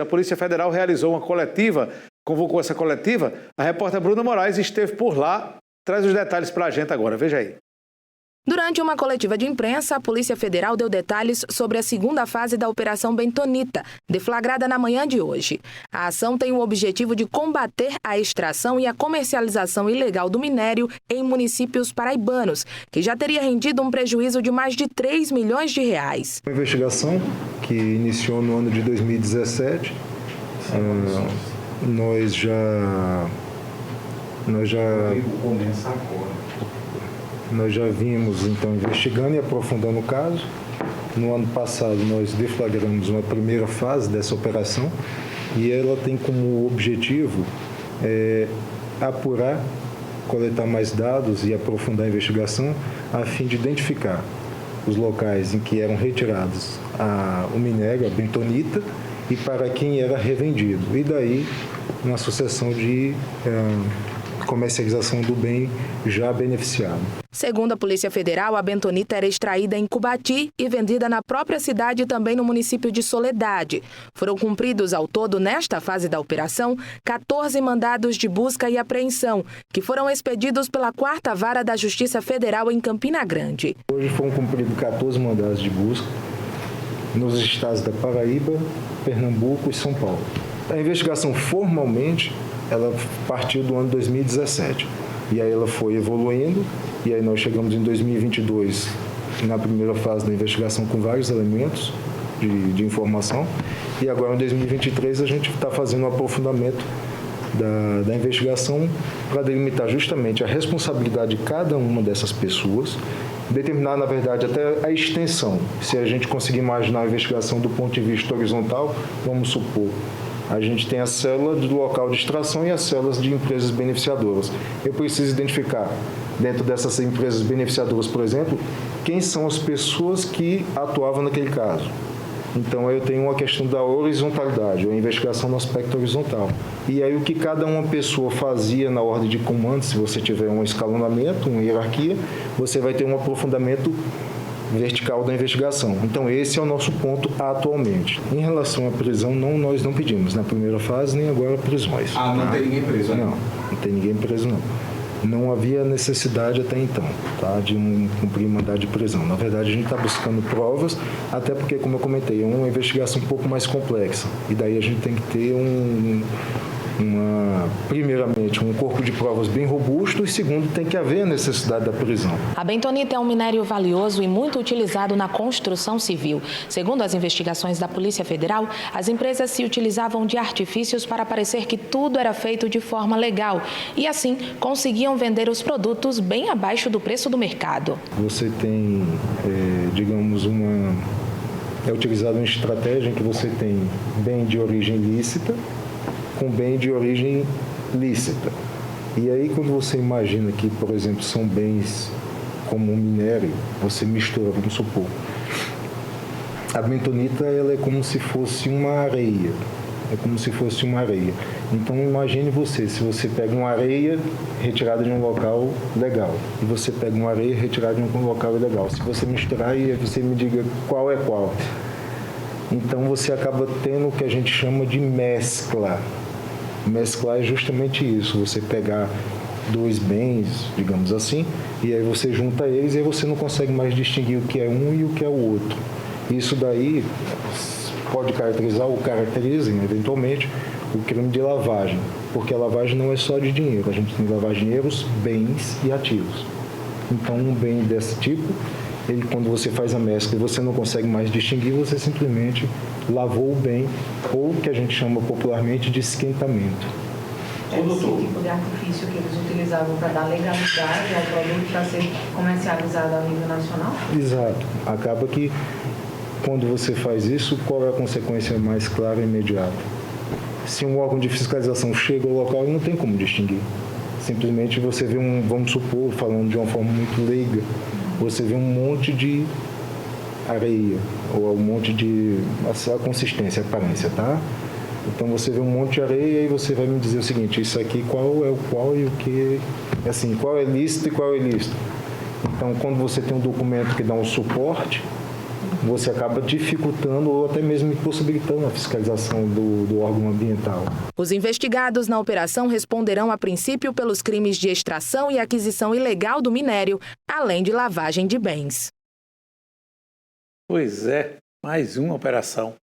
Polícia Federal realizou uma coletiva, convocou essa coletiva. A repórter Bruna Moraes esteve por lá, traz os detalhes para a gente agora, veja aí. Durante uma coletiva de imprensa, a Polícia Federal deu detalhes sobre a segunda fase da Operação Bentonita, deflagrada na manhã de hoje. A ação tem o objetivo de combater a extração e a comercialização ilegal do minério em municípios paraibanos, que já teria rendido um prejuízo de mais de 3 milhões de reais. Uma investigação que iniciou no ano de 2017, nós já vimos, então, investigando e aprofundando o caso. No ano passado, nós deflagramos uma primeira fase dessa operação e ela tem como objetivo apurar, coletar mais dados e aprofundar a investigação a fim de identificar os locais em que eram retirados o minério, a bentonita, e para quem era revendido. E daí, uma sucessão de comercialização do bem já beneficiado. Segundo a Polícia Federal, a bentonita era extraída em Cubati e vendida na própria cidade e também no município de Soledade. Foram cumpridos ao todo, nesta fase da operação, 14 mandados de busca e apreensão, que foram expedidos pela 4ª Vara da Justiça Federal em Campina Grande. Hoje foram cumpridos 14 mandados de busca nos estados da Paraíba, Pernambuco e São Paulo. A investigação formalmente ela partiu do ano 2017 e aí ela foi evoluindo e aí nós chegamos em 2022 na primeira fase da investigação com vários elementos de informação e agora em 2023 a gente está fazendo um aprofundamento da investigação para delimitar justamente a responsabilidade de cada uma dessas pessoas, determinar, na verdade, até a extensão. Se a gente conseguir imaginar a investigação do ponto de vista horizontal, vamos supor, a gente tem a célula do local de extração e as células de empresas beneficiadoras. Eu preciso identificar, dentro dessas empresas beneficiadoras, por exemplo, quem são as pessoas que atuavam naquele caso. Então, eu tenho uma questão da horizontalidade, a investigação no aspecto horizontal. E aí, o que cada uma pessoa fazia na ordem de comando, se você tiver um escalonamento, uma hierarquia, você vai ter um aprofundamento vertical da investigação. Então, esse é o nosso ponto atualmente. Em relação à prisão, nós não pedimos na primeira fase, nem agora prisões. Não tem ninguém preso, né? Não tem ninguém preso, não. Não havia necessidade até então, tá, de cumprir mandado de prisão. Na verdade, a gente está buscando provas, até porque, como eu comentei, é uma investigação um pouco mais complexa. E daí a gente tem que ter primeiramente, um corpo de provas bem robusto e, segundo, tem que haver a necessidade da prisão. A bentonita é um minério valioso e muito utilizado na construção civil. Segundo as investigações da Polícia Federal, as empresas se utilizavam de artifícios para parecer que tudo era feito de forma legal e, assim, conseguiam vender os produtos bem abaixo do preço do mercado. Você tem, digamos, é utilizada uma estratégia em que você tem bem de origem lícita com bem de origem lícita. E aí, quando você imagina que, por exemplo, são bens como um minério, você mistura, vamos supor. A bentonita, ela é como se fosse uma areia. Então, imagine se você pega uma areia retirada de um local legal e você pega uma areia retirada de um local ilegal. Se você misturar e você me diga qual é qual. Então, você acaba tendo o que a gente chama de mescla. Mesclar é justamente isso, você pegar dois bens, digamos assim, e aí você junta eles e aí você não consegue mais distinguir o que é um e o que é o outro. Isso daí pode caracterizar ou caracteriza, eventualmente, o crime de lavagem, porque a lavagem não é só de dinheiro, a gente tem lavagem de dinheiros, bens e ativos. Então, um bem desse tipo, quando você faz a mescla e você não consegue mais distinguir, você simplesmente lavou o bem, ou o que a gente chama popularmente de esquentamento. Esse tipo de artifício que eles utilizavam para dar legalidade ao produto para ser comercializado a nível nacional? Exato. Acaba que, quando você faz isso, qual é a consequência mais clara e imediata? Se um órgão de fiscalização chega ao local, ele não tem como distinguir. Simplesmente você vê vamos supor, falando de uma forma muito leiga, você vê um monte de areia, ou um monte de a consistência, a aparência, tá? Então você vê um monte de areia e você vai me dizer o seguinte, isso aqui qual é o qual e o que, assim, qual é lícito e qual é ilícito. Então, quando você tem um documento que dá um suporte, você acaba dificultando ou até mesmo impossibilitando a fiscalização do órgão ambiental. Os investigados na operação responderão a princípio pelos crimes de extração e aquisição ilegal do minério, além de lavagem de bens. Pois é, mais uma operação.